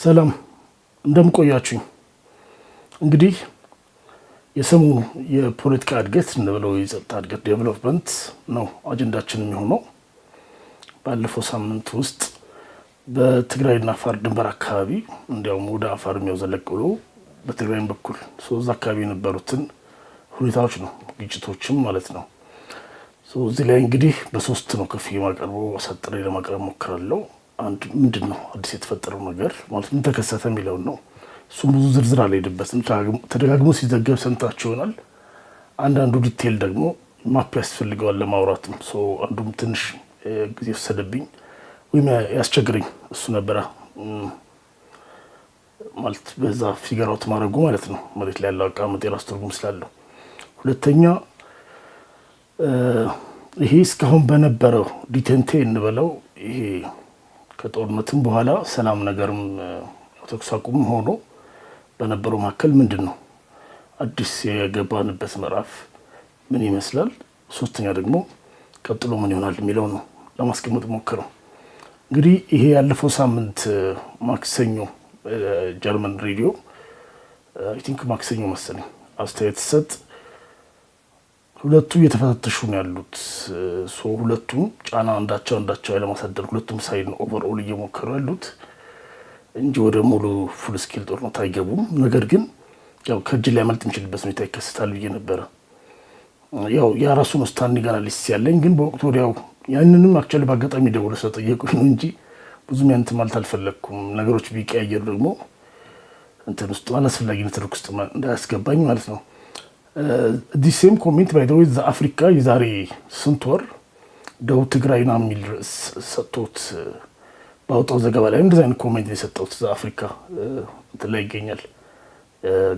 ሰላም እንደምቆያችሁኝ። እንግዲህ የሰሞኑ የፖለቲካ እድገት እንደበለው የጸጥታ እድገት ዴቨሎፕመንት ነው አጀንዳችን የሚሆነው። ባለፈው ሳምንት ውስጥ በትግራይና አፋር ድንበር አካባቢ እንዲያውም ወደ አፋር የሚያዘለቅሉ በትግራይ በኩል ሶስት አካባቢ የነበሩትን ሁኔታዎች ነው፣ ግጭቶችም ማለት ነው። እዚህ ላይ እንግዲህ በሶስት ነው ከፍ የማቀርበው አሳጥሬ ለማቅረብ ሞክራለሁ። አንድ ምንድነው አዲስ የተፈጠረው ነገር ማለት ምን ተከሰተ የሚለው ነው። እሱም ብዙ ዝርዝር አልሄድበትም፣ ተደጋግሞ ሲዘገብ ሰምታችሁ ይሆናል። አንዳንዱ ዲቴል ደግሞ ማፕ ያስፈልገዋል ለማውራትም። አንዱም ትንሽ ጊዜ ወሰደብኝ ወይም ያስቸግረኝ እሱ ነበረ ማለት በዛ ፊገር አውት ማድረጉ ማለት ነው። መሬት ላይ ያለው አቀማመጥ የራሱ ትርጉም ስላለው። ሁለተኛ ይሄ እስካሁን በነበረው ዲቴንቴ እንበለው ይሄ ከጦርነትም በኋላ ሰላም ነገርም ተኩስ አቁም ሆኖ በነበረው መካከል ምንድነው አዲስ የገባንበት ምዕራፍ ምን ይመስላል፣ ሶስተኛ ደግሞ ቀጥሎ ምን ይሆናል የሚለው ነው ለማስቀመጥ ሞክረው። እንግዲህ ይሄ ያለፈው ሳምንት ማክሰኞ ጀርመን ሬዲዮ አይ ቲንክ ማክሰኞ መሰለኝ አስተያየት ሰጥ ሁለቱ እየተፈታተሹ ነው ያሉት። ሁለቱም ጫና አንዳቸው ለማሳደር ሁለቱም ሳይድ ነው ኦቨርኦል እየሞከሩ ያሉት እንጂ ወደ ሙሉ ፉል ስኬል ጦርነት አይገቡም። ነገር ግን ያው ከእጅ ላይ መልጥ የሚችልበት ሁኔታ ይከሰታል ብዬ ነበረ። ያው የራሱ ነው ስታንዲንግ አናሊሲስ ያለኝ፣ ግን በወቅቱ ወዲያው ያንንም አክቹዋሊ በአጋጣሚ ደውለው ስለጠየቁኝ ነው እንጂ ብዙም ያንተ ማለት አልፈለኩም። ነገሮች ቢቀያየሩ ደግሞ እንትን ውስጥ አላስፈላጊ ንትርክ ውስጥ እንዳያስገባኝ ማለት ነው። ዲሴም ኮሜንት ባይ ዘ ወይ አፍሪካ የዛሬ ስንት ወር ደቡብ ትግራይና የሚል ርዕስ ሰጥቶት ባወጣው ዘገባ ላይ እንደዚህ አይነት ኮሜንት የሰጠሁት አፍሪካ እንትን ላይ ይገኛል።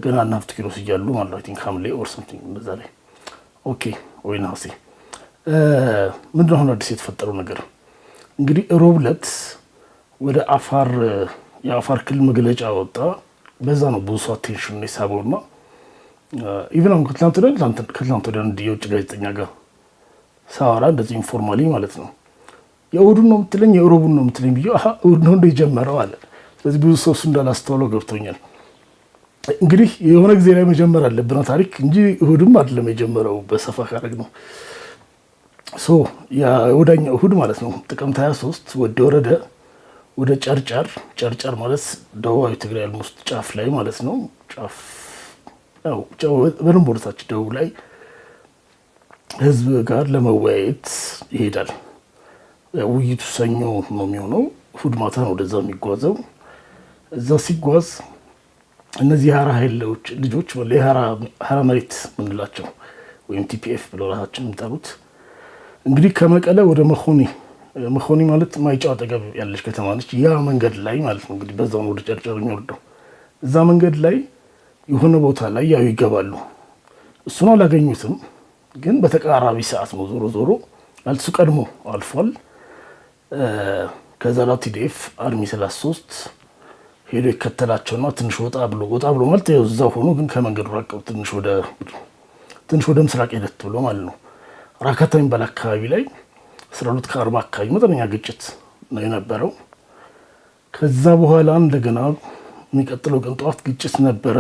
ገና እና ሀብት ኪሎስ እያሉ ማለት አይ ቲንክ ሐምሌ ኦር ሰምቲንግ እንደዛ ላይ ኦኬ ወይ ነሐሴ። ምንድን ነው አዲስ የተፈጠረው ነገር? እንግዲህ ሮብ ዕለት ወደ አፋር የአፋር ክልል መግለጫ ወጣ። በዛ ነው ብዙ ሰው አቴንሽን የሳበውና ኢቭን አሁን ከትላንት ወደ አንድ የውጭ ጋዜጠኛ ጋር ሳወራ እንደዚህ ኢንፎርማሊ ማለት ነው የእሑዱን ነው የምትለኝ የሮቡን ነው የምትለኝ ብዬ እሑድ ነው እንደጀመረው አለ። ስለዚህ ብዙ ሰው እሱ እንዳላስተዋለው ገብቶኛል። እንግዲህ የሆነ ጊዜ ላይ መጀመር አለብን ታሪክ እንጂ እሑድም አይደለም የጀመረው በሰፋ ካረግ ነው። ወዳኛው እሑድ ማለት ነው ጥቅምት 23 ወረደ ወደ ጨርጨር ማለት ደቡባዊ ትግራይ ውስጥ ጫፍ ላይ ማለት ነው። ጫፍ በደንብ ወደታች ደቡብ ላይ ህዝብ ጋር ለመወያየት ይሄዳል። ውይይቱ ሰኞ ነው የሚሆነው። እሑድ ማታ ነው ወደዛ የሚጓዘው። እዛ ሲጓዝ እነዚህ የሀራ ኃይሎች ልጆች የሀራ መሬት ምንላቸው ወይም ቲፒኤፍ ብለው ራሳቸው የሚጠሩት እንግዲህ ከመቀለ ወደ መኾኒ ማለት ማይጨው አጠገብ ያለች ከተማ ነች። ያ መንገድ ላይ ማለት ነው እንግዲህ በዛው ወደ ጨርጨር የሚወርደው እዛ መንገድ ላይ የሆነ ቦታ ላይ ያው ይገባሉ። እሱን አላገኙትም፣ ግን በተቃራቢ ሰዓት ነው ዞሮ አልሱ ቀድሞ አልፏል። ከዛ ቲዲኤፍ አርሚ 33 ሄዶ ይከተላቸውና ትንሽ ወጣ ብሎ ማለት ያው እዛው ሆኖ ግን ከመንገዱ ራቀው ትንሽ ወደ ምስራቅ ሄደት ብሎ ማለት ነው። ራካታ የሚባል አካባቢ ላይ 12 ከ40 አካባቢ መጠነኛ ግጭት ነው የነበረው። ከዛ በኋላ እንደገና የሚቀጥለው ቀን ጠዋት ግጭት ነበረ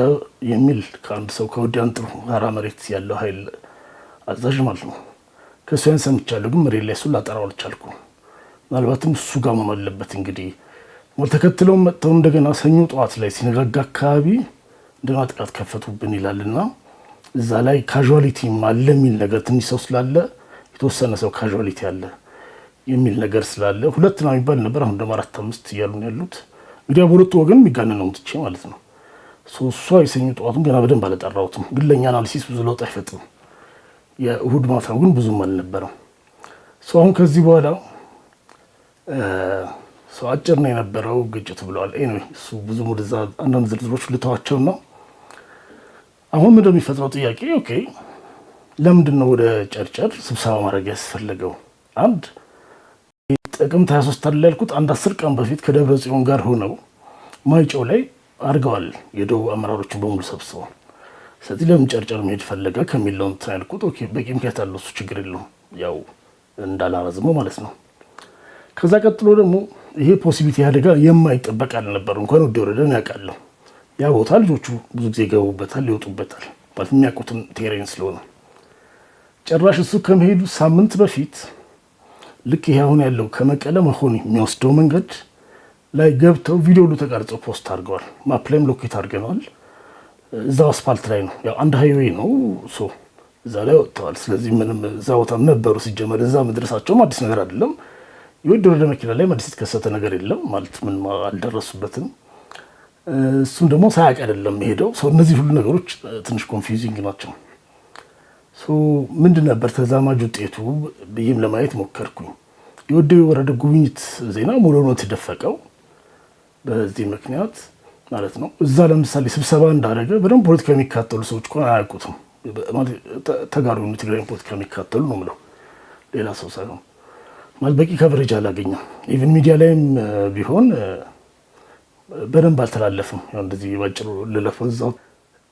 የሚል ከአንድ ሰው ከወዲያን ጥሩ ሀራ መሬት ያለው ኃይል አዛዥ ማለት ነው ከእሱ ያን ሰምቻለሁ፣ ግን መሬት ላይ እሱን ላጠራው አልቻልኩም። ምናልባትም እሱ ጋር መሆን አለበት። እንግዲህ ተከትለው መጥተው እንደገና ሰኞ ጠዋት ላይ ሲነጋጋ አካባቢ እንደገና ጥቃት ከፈቱብን ይላልና እዛ ላይ ካዥዋሊቲ አለ የሚል ነገር ትንሽ ሰው ስላለ የተወሰነ ሰው ካዥዋሊቲ አለ የሚል ነገር ስላለ ሁለት ነው የሚባል ነበር። አሁን ደግሞ 4-5 እያሉ ነው ያሉት። እንግዲህ በሁለቱ ወገን የሚጋነን ነው ትቼ ማለት ነው። እሷ የሰኞ ጠዋቱን ገና በደንብ አልጠራሁትም፣ ግን ለእኛ አናሊሲስ ብዙ ለውጥ አይፈጥርም። የእሑድ ማታው ግን ብዙም አልነበረም። አሁን ከዚህ በኋላ አጭር ነው የነበረው ግጭት ብለዋል። ኤኒዌይ እሱ ብዙ ወደዛ አንዳንድ ዝርዝሮች ልተዋቸው ነው። አሁን ምንድነው የሚፈጥረው ጥያቄ? ኦኬ ለምንድን ነው ወደ ጨርጨር ስብሰባ ማድረግ ያስፈለገው? አንድ ጥቅምት 23 አለ ያልኩት አንድ 10 ቀን በፊት ከደብረ ጽዮን ጋር ሆነው ማይጨው ላይ አድርገዋል የደቡብ አመራሮችን በሙሉ ሰብስበው። ስለዚህ ለምን ጨርጨር መሄድ ፈለገ ከሚለው እንትን ያልኩት ኦኬ በቂ ምክንያት አለው፣ እሱ ችግር የለውም ያው እንዳላረዝመው ማለት ነው። ከዛ ቀጥሎ ደግሞ ይሄ ፖሲቢሊቲ አደጋ የማይጠበቅ አልነበረም። እንኳን ወደ ወረደን ያውቃለሁ። ያ ቦታ ልጆቹ ብዙ ጊዜ ይገቡበታል፣ ይወጡበታል ማለት የሚያውቁትን ቴሬን ስለሆነ ጭራሽ እሱ ከመሄዱ ሳምንት በፊት ልክ ይሄ አሁን ያለው ከመቀለ መሆኒ የሚወስደው መንገድ ላይ ገብተው ቪዲዮ ሁሉ ተቀርጸው ፖስት አድርገዋል። ማፕ ላይም ሎኬት አድርገነዋል። እዛው አስፋልት ላይ ነው፣ ያው አንድ ሃይዌይ ነው። እዛ ላይ ወጥተዋል። ስለዚህ ምንም እዛ ቦታም ነበሩ። ሲጀመር እዛ መድረሳቸውም አዲስ ነገር አይደለም። የወደ መኪና ላይ አዲስ የተከሰተ ነገር የለም ማለት ምን አልደረሱበትም። እሱም ደግሞ ሳያውቅ አይደለም ሄደው። እነዚህ ሁሉ ነገሮች ትንሽ ኮንፊውዚንግ ናቸው። ምንድን ነበር ተዛማጅ ውጤቱ ብዬም ለማየት ሞከርኩኝ። የወደ ወረደ ጉብኝት ዜና ሙሉ ነው የተደፈቀው በዚህ ምክንያት ማለት ነው። እዛ ለምሳሌ ስብሰባ እንዳደረገ በደንብ ፖለቲካ የሚካተሉ ሰዎች እኮ አያውቁትም። ተጋሩ ትግራይ ፖለቲካ የሚካተሉ ነው የምለው፣ ሌላ ሰው ሳይሆን ማለት በቂ ከቨሬጅ አላገኘም። ኢቭን ሚዲያ ላይም ቢሆን በደንብ አልተላለፍም። ያው እንደዚህ ባጭሩ ልለፈው። እዛው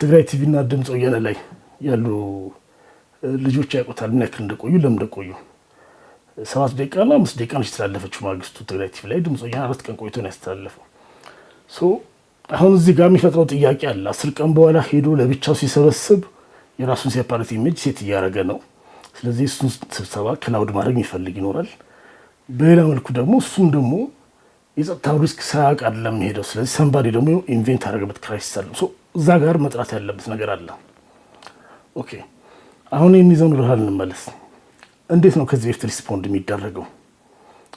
ትግራይ ቲቪ እና ድምፅ ወያነ ላይ ያሉ ልጆች ያውቁታል ምን ያክል እንደቆዩ፣ ለምን እንደቆዩ። 7 ደቂቃና 5 ደቂቃ ነው የተላለፈችው ማግስቱ ትግራይ ቲቪ ላይ። ድምፅ ወያነ 4 ቀን ቆይቶ ነው ያስተላለፈው። አሁን እዚህ ጋር የሚፈጥረው ጥያቄ አለ። 10 ቀን በኋላ ሄዶ ለብቻው ሲሰበስብ የራሱን ሴፓሬት ኢሜጅ ሴት እያደረገ ነው። ስለዚህ እሱን ስብሰባ ክላውድ ማድረግ የሚፈልግ ይኖራል። በሌላ መልኩ ደግሞ እሱም ደግሞ የጸጥታው ሪስክ ሳያውቅ አይደለም ሄደው። ስለዚህ ሰንባዴ ደግሞ ኢንቬንት ያደረገበት ክራይሲስ አለ። እዛ ጋር መጥራት ያለበት ነገር አለ። ኦኬ አሁን የሚይዘውን ብርሃን እንመለስ። እንዴት ነው ከዚህ በፊት ሪስፖንድ የሚደረገው?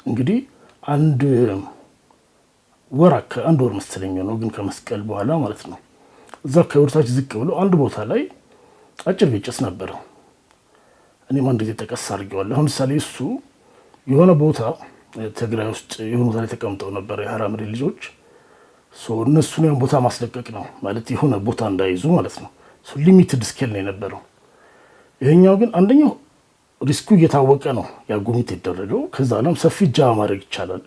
እንግዲህ አንድ ወር መሰለኝ ነው፣ ግን ከመስቀል በኋላ ማለት ነው። እዛ ከወርታች ዝቅ ብሎ አንድ ቦታ ላይ አጭር ግጭት ነበረ። እኔም አንድ ጊዜ ጠቀስ አድርጌዋለሁ። አሁን ምሳሌ እሱ የሆነ ቦታ ትግራይ ውስጥ የሆነ ቦታ ላይ ተቀምጠው ነበር የሀራ መሪ ልጆች። እነሱን ያን ቦታ ማስለቀቅ ነው ማለት የሆነ ቦታ እንዳይዙ ማለት ነው። ሊሚትድ ስኬል ነው የነበረው። ይሄኛው ግን አንደኛው ሪስኩ እየታወቀ ነው ያጉሚት የተደረገው። ከዛ ለም ሰፊ ጃ ማድረግ ይቻላል።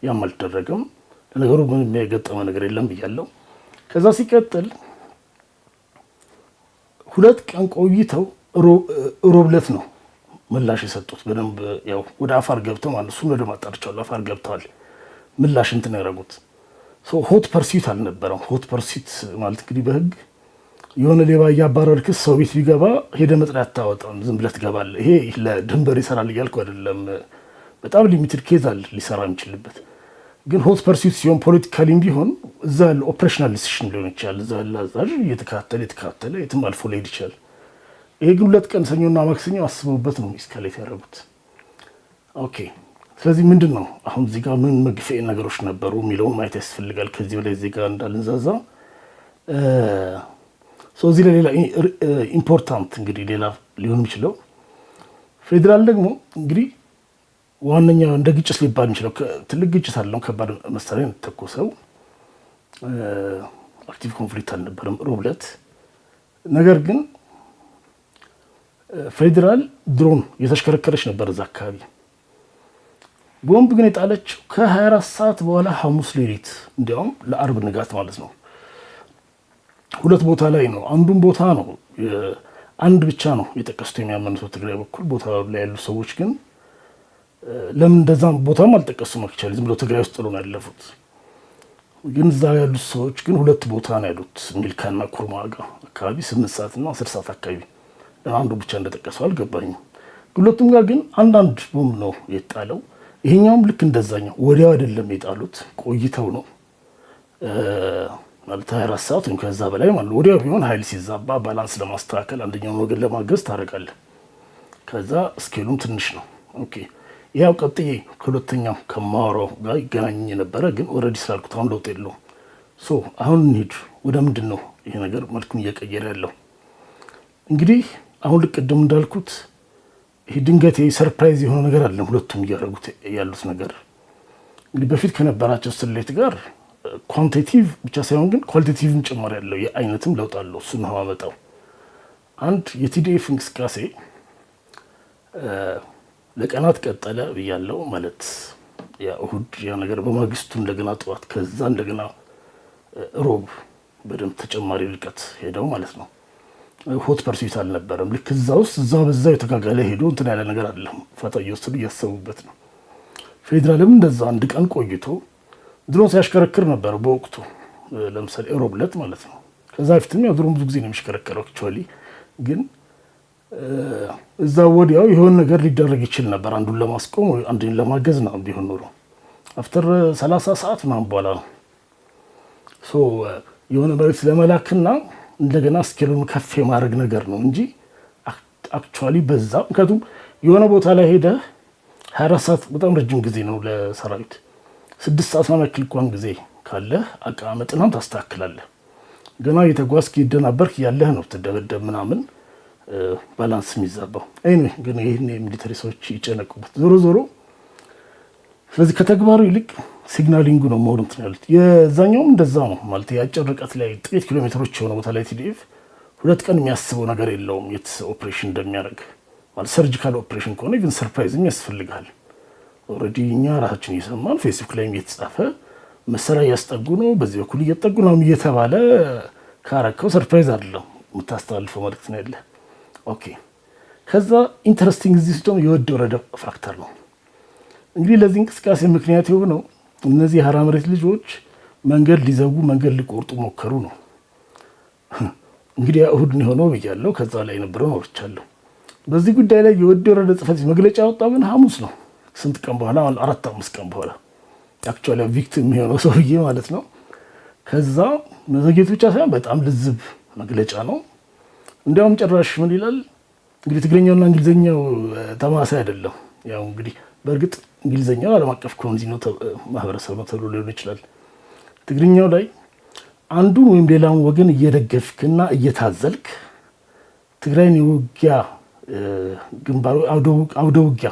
ያም አልተደረገም። ለነገሩ ምንም የገጠመ ነገር የለም ብያለሁ። ከዛ ሲቀጥል 2 ቀን ቆይተው ሮብለት ነው ምላሽ የሰጡት። በደንብ ያው ወደ አፋር ገብተው ማለት እሱን ወደ ማጣርቻው አፋር ገብተዋል። ምላሽ እንትን ያደረጉት ሆት ፐርሲት አልነበረም። ሆት ፐርሲት ማለት እንግዲህ በህግ የሆነ ሌባ እያባረርክ ሰው ቤት ቢገባ ሄደ መጥሪያ አታወጣም፣ ዝም ብለህ ትገባለህ። ይሄ ለድንበር ይሰራል እያልኩ አይደለም። በጣም ሊሚትድ ኬዝ አለ ሊሰራ የሚችልበት። ግን ሆት ፐርሲት ሲሆን ፖለቲካሊም ቢሆን እዛ ያለ ኦፕሬሽናል ዲሲሽን ሊሆን ይችላል። እዛ ያለ አዛዥ እየተካተለ የትም አልፎ ሊሄድ ይችላል። ይሄ ግን 2 ቀን ሰኞና ማክሰኞ አስበውበት ነው ኢስካሌት ያደረጉት። ኦኬ ስለዚህ ምንድን ነው አሁን እዚህ ጋር ምን መግፊያ ነገሮች ነበሩ የሚለውን ማየት ያስፈልጋል። ከዚህ በላይ እዚህ ጋር እንዳልንዛዛ እዚህ ላይ ሌላ ኢምፖርታንት እንግዲህ ሌላ ሊሆን የሚችለው ፌዴራል ደግሞ እንግዲህ ዋነኛ እንደ ግጭት ሊባል የሚችለው ትልቅ ግጭት አለው። ከባድ መሳሪያ የተተኮሰው አክቲቭ ኮንፍሊክት አልነበረም ሮብለት። ነገር ግን ፌዴራል ድሮን የተሽከረከረች ነበር እዛ አካባቢ። ቦምብ ግን የጣለችው ከ24 ሰዓት በኋላ ሐሙስ ሌሊት፣ እንዲያውም ለአርብ ንጋት ማለት ነው። 2 ቦታ ላይ ነው። አንዱን ቦታ ነው አንድ ብቻ ነው የጠቀሱት የሚያመኑት ትግራይ በኩል። ቦታ ላይ ያሉ ሰዎች ግን ለምን እንደዛም ቦታም አልጠቀሱም። አክቹዋሊ ዝም ብሎ ትግራይ ውስጥ ነው ያለፉት። ግን እዛ ያሉት ሰዎች ግን 2 ቦታ ነው ያሉት፣ ሚልካና ኩርማጋ አካባቢ 8 ሰዓት እና 10 ሰዓት አካባቢ። አንዱ ብቻ እንደጠቀሰው አልገባኝም። ሁለቱም ጋር ግን አንዳንድ ቦምብ ነው የጣለው። ይሄኛውም ልክ እንደዛኛው ወዲያው አይደለም የጣሉት፣ ቆይተው ነው ማለት 24 ሰዓት ወይም ከዛ በላይ ማለት። ወዲያው ቢሆን ኃይል ሲዛባ ባላንስ ለማስተካከል አንደኛውን ወገን ለማገዝ ታደርጋለህ። ከዛ ስኬሉም ትንሽ ነው። ኦኬ ያው ቀጥዬ ከሁለተኛው ከማወራው ጋር ይገናኝ ነበረ፣ ግን ኦልሬዲ ስላልኩት አሁን ለውጥ የለውም። አሁን እንሂድ ወደ ምንድን ነው ይሄ ነገር መልኩን እየቀየረ ያለው። እንግዲህ አሁን ልቅድም እንዳልኩት ይሄ ድንገት ሰርፕራይዝ የሆነ ነገር አለ ሁለቱም እያደረጉት ያሉት ነገር። እንግዲህ በፊት ከነበራቸው ስሌት ጋር ኳንቲቲቭ ብቻ ሳይሆን ግን ኳሊቲቲቭም ጭማሪ ያለው የአይነትም ለውጥ አለው። እሱን ነው ማመጣው። አንድ የቲዲኤፍ እንቅስቃሴ ለቀናት ቀጠለ ብያለው ማለት ያ እሁድ ያ ነገር በማግስቱ እንደገና ጠዋት ከዛ እንደገና ሮብ በደንብ ተጨማሪ ርቀት ሄደው ማለት ነው። ሆት ፐርሲት አልነበረም። ልክ እዛ ውስጥ በዛው የተጋጋለ ሄዶ እንትን ያለ ነገር አይደለም። ፋታ እየወሰዱ እያሰቡበት ነው። ፌዴራልም እንደዛ አንድ ቀን ቆይቶ ድሮን ሲያሽከረክር ነበር በወቅቱ ለምሳሌ ሮብ ዕለት ማለት ነው። ከዛ በፊትም ያው ድሮን ብዙ ጊዜ ነው የሚሽከረከረው አክቹዋሊ ግን እዛ ወዲያው የሆነ ነገር ሊደረግ ይችል ነበር አንዱን ለማስቆም ወይ አንዱን ለማገዝ ነው ቢሆን ኖሮ አፍተር 30 ሰዓት ምናምን በኋላ ነው የሆነ መልዕክት ለመላክና እንደገና ስኬሉን ከፍ የማድረግ ነገር ነው እንጂ አክቹዋሊ በዛ ምክንያቱም የሆነ ቦታ ላይ ሄደህ 24 ሰዓት በጣም ረጅም ጊዜ ነው ለሰራዊት 6 ሰዓት ማመክል እንኳን ጊዜ ካለ አቀማመጥናም ታስተካክላለህ ገና የተጓዝክ ይደናበርክ ያለህ ነው ተደበደብ ምናምን ባላንስ የሚዛባው ግን ይሄን የሚሊተሪ ሰዎች ይጨነቁበት ዞሮ ስለዚህ ከተግባሩ ይልቅ ሲግናሊንጉ ነው ሞርንት ነው ያሉት የዛኛውም እንደዛ ነው ማለት ያጭር ርቀት ላይ ጥቂት ኪሎ ሜትሮች የሆነ ቦታ ላይ ቲዲኤፍ 2 ቀን የሚያስበው ነገር የለውም የት ኦፕሬሽን እንደሚያደርግ ማለት ሰርጂካል ኦፕሬሽን ከሆነ ኢቭን ሰርፕራይዝም ያስፈልጋል ኦሬዲ እኛ ራሳችን እየሰማን ፌስቡክ ላይ እየተጻፈ መሰሪያ እያስጠጉ ነው በዚህ በኩል እየጠጉ ነው እየተባለ ካረከው ሰርፕራይዝ አይደለም የምታስተላልፈው መልዕክት ነው ያለ ኦኬ ከዛ ኢንተረስቲንግ እዚህ ሲስተም የወደ ወረደ ፋክተር ነው እንግዲህ ለዚህ እንቅስቃሴ ምክንያት የሆነው እነዚህ የሀራ መሬት ልጆች መንገድ ሊዘጉ መንገድ ሊቆርጡ ሞከሩ ነው እንግዲህ እሁድ ነው ሆኖ ብያለሁ ከዛ ላይ ነበር ነው ወርቻለሁ በዚህ ጉዳይ ላይ የወደ ወረደ ጽፈት መግለጫ ያወጣው ግን ሐሙስ ነው ስንት ቀን በኋላ 4-5 ቀን በኋላ አክቹዋሊ ቪክቲም የሆነው ሰውዬ ማለት ነው ከዛ መዘግየቱ ብቻ ሳይሆን በጣም ልዝብ መግለጫ ነው እንዲያውም ጭራሽ ምን ይላል እንግዲህ ትግርኛውና እንግሊዘኛው ተማሳይ አይደለም ያው እንግዲህ በእርግጥ እንግሊዘኛው ዓለም አቀፍ ኮሚኒቲ ነው ማህበረሰብ ነው ተብሎ ሊሆን ይችላል ትግርኛው ላይ አንዱን ወይም ሌላውን ወገን እየደገፍክና እየታዘልክ ትግራይን የውጊያ ግንባሩ አውደ ውጊያ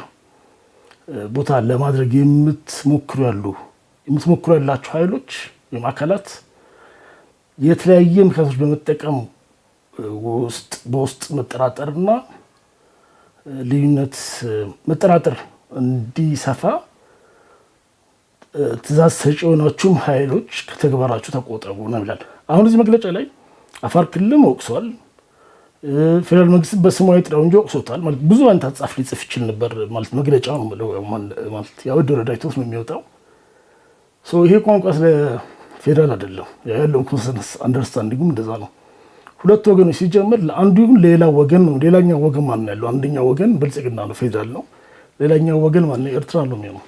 ቦታ ለማድረግ የምትሞክሩ ያላችሁ ኃይሎች ወይም አካላት የተለያየ ምክንያቶች በመጠቀም በውስጥ መጠራጠርና ልዩነት መጠራጠር እንዲሰፋ ትእዛዝ ሰጪ የሆናችሁም ኃይሎች ከተግባራችሁ ተቆጠቡ ነው ይላል። አሁን እዚህ መግለጫ ላይ አፋር ክልልም ወቅሷል። ፌደራል መንግስት በስሙ አይጥራው እንጂ ወቅሶታል። ማለት ብዙ አንተ አጻፍ ሊጽፍ ይችል ነበር ማለት መግለጫው ማለት ያው ደረዳይቶስ ነው የሚወጣው። ይሄ ቋንቋ ስለ ፌደራል አይደለም ያለው ኮንሰንሰስ አንደርስታንዲንግ እንደዛ ነው። ሁለት ወገኖች ሲጀምር ለአንዱ ይሁን ሌላ ወገን ነው። ሌላኛው ወገን ማን ነው ያለው? አንደኛው ወገን ብልጽግና ነው ፌደራል ነው። ሌላኛው ወገን ማን ነው? ኤርትራ ነው የሚሆነው።